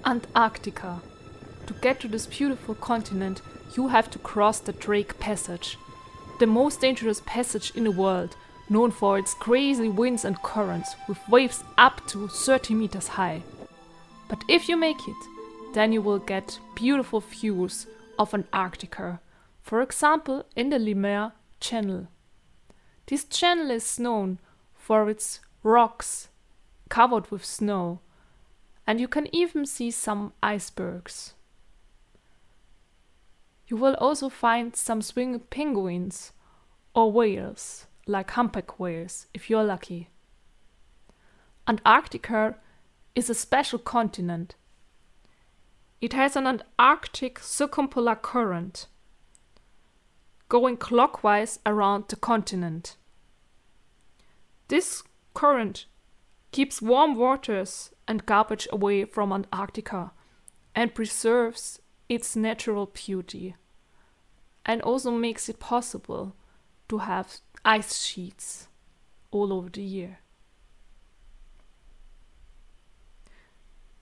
Antarctica. To get to this beautiful continent, you have to cross the Drake Passage, the most dangerous passage in the world, known for its crazy winds and currents, with waves up to 30 meters high. But if you make it, then you will get beautiful views of Antarctica, for example in the Lemaire Channel. This channel is known for its rocks covered with snow, and you can even see some icebergs. You will also find some swinging penguins or whales, like humpback whales, if you're lucky. Antarctica is a special continent. It has an Antarctic circumpolar current going clockwise around the continent. This current keeps warm waters and garbage away from Antarctica and preserves its natural beauty, and also makes it possible to have ice sheets all over the year.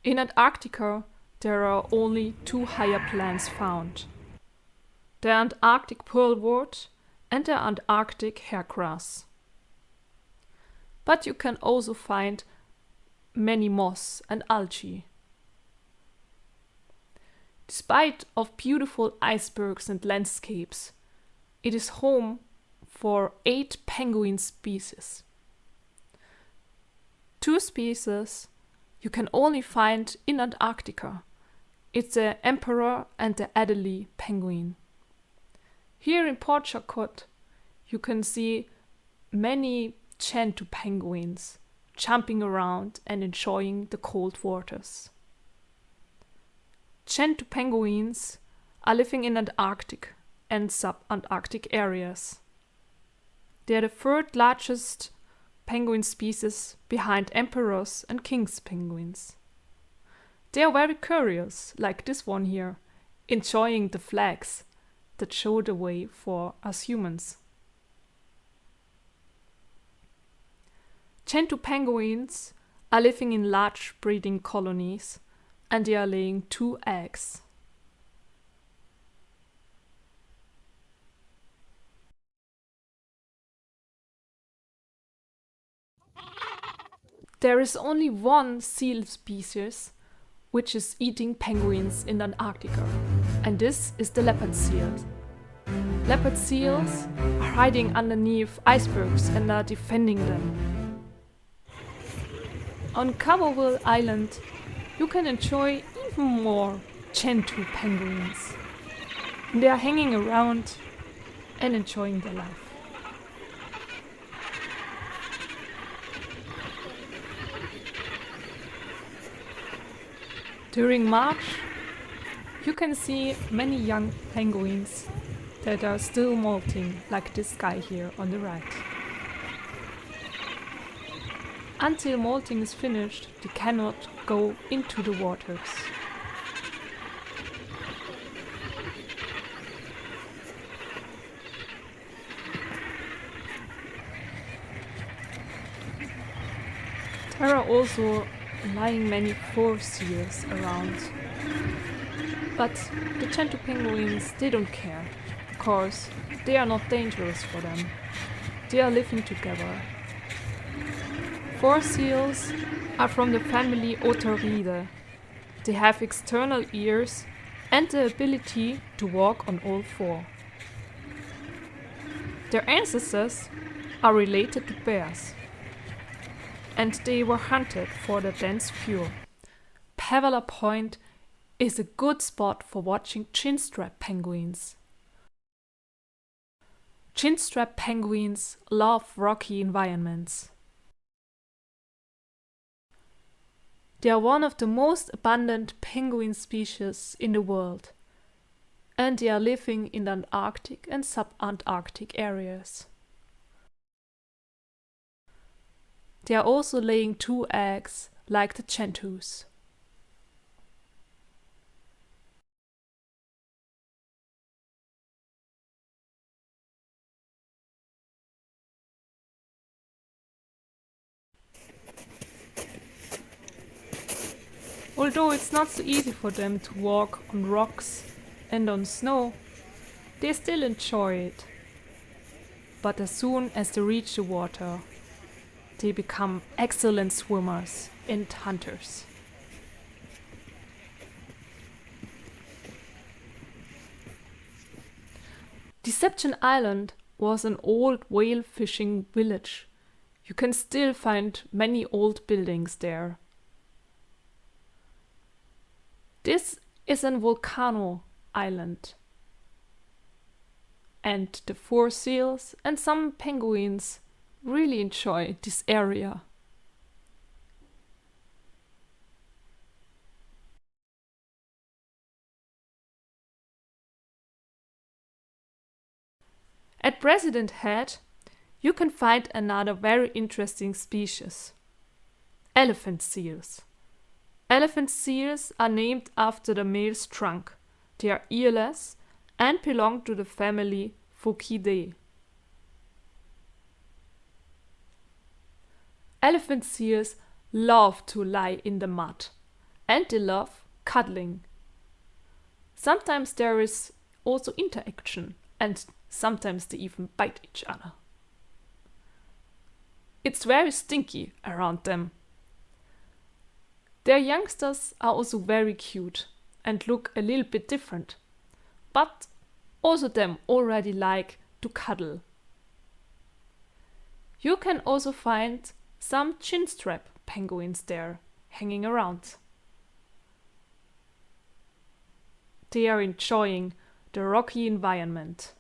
In Antarctica, there are only two higher plants found: the Antarctic pearlwort and the Antarctic hairgrass. But you can also find many moss and algae. Despite of beautiful icebergs and landscapes, it is home for 8 penguin species. 2 species you can only find in Antarctica. It's the emperor and the Adelie penguin. Here in Port Charlotte, you can see many Chinstrap penguins jumping around and enjoying the cold waters. Chinstrap penguins are living in Antarctic and subantarctic areas. They are the 3rd largest penguin species behind emperors and king's penguins. They are very curious, like this one here, enjoying the flags that show the way for us humans. Chinstrap penguins are living in large breeding colonies, and they are laying 2 eggs. There is only one seal species which is eating penguins in Antarctica, and this is the leopard seal. Leopard seals are hiding underneath icebergs and are defending them. On Coverville Island, you can enjoy even more Chinstrap penguins. They are hanging around and enjoying their life. During March, you can see many young penguins that are still molting, like this guy here on the right. Until molting is finished, they cannot go into the waters. There are also lying many forest seals around. But the Chinstrap penguins, they don't care, because they are not dangerous for them. They are living together. Forest seals are from the family Otoridae. They have external ears and the ability to walk on all 4. Their ancestors are related to bears, and they were hunted for their dense fur. Pavala Point is a good spot for watching Chinstrap penguins. Chinstrap penguins love rocky environments. They are one of the most abundant penguin species in the world, and they are living in the Antarctic and subantarctic areas. They are also laying 2 eggs, like the Chinstraps. Although it's not so easy for them to walk on rocks and on snow, they still enjoy it. But as soon as they reach the water, they become excellent swimmers and hunters. Deception Island was an old whale fishing village. You can still find many old buildings there. This is an volcano island. And the four seals and some penguins really enjoy this area. At President Head, you can find another very interesting species: elephant seals. Elephant seals are named after the male's trunk. They are earless and belong to the family Phocidae. Elephant seals love to lie in the mud, and they love cuddling. Sometimes there is also interaction, and sometimes they even bite each other. It's very stinky around them. Their youngsters are also very cute and look a little bit different, but also them already like to cuddle. You can also find some chinstrap penguins there hanging around. They are enjoying the rocky environment.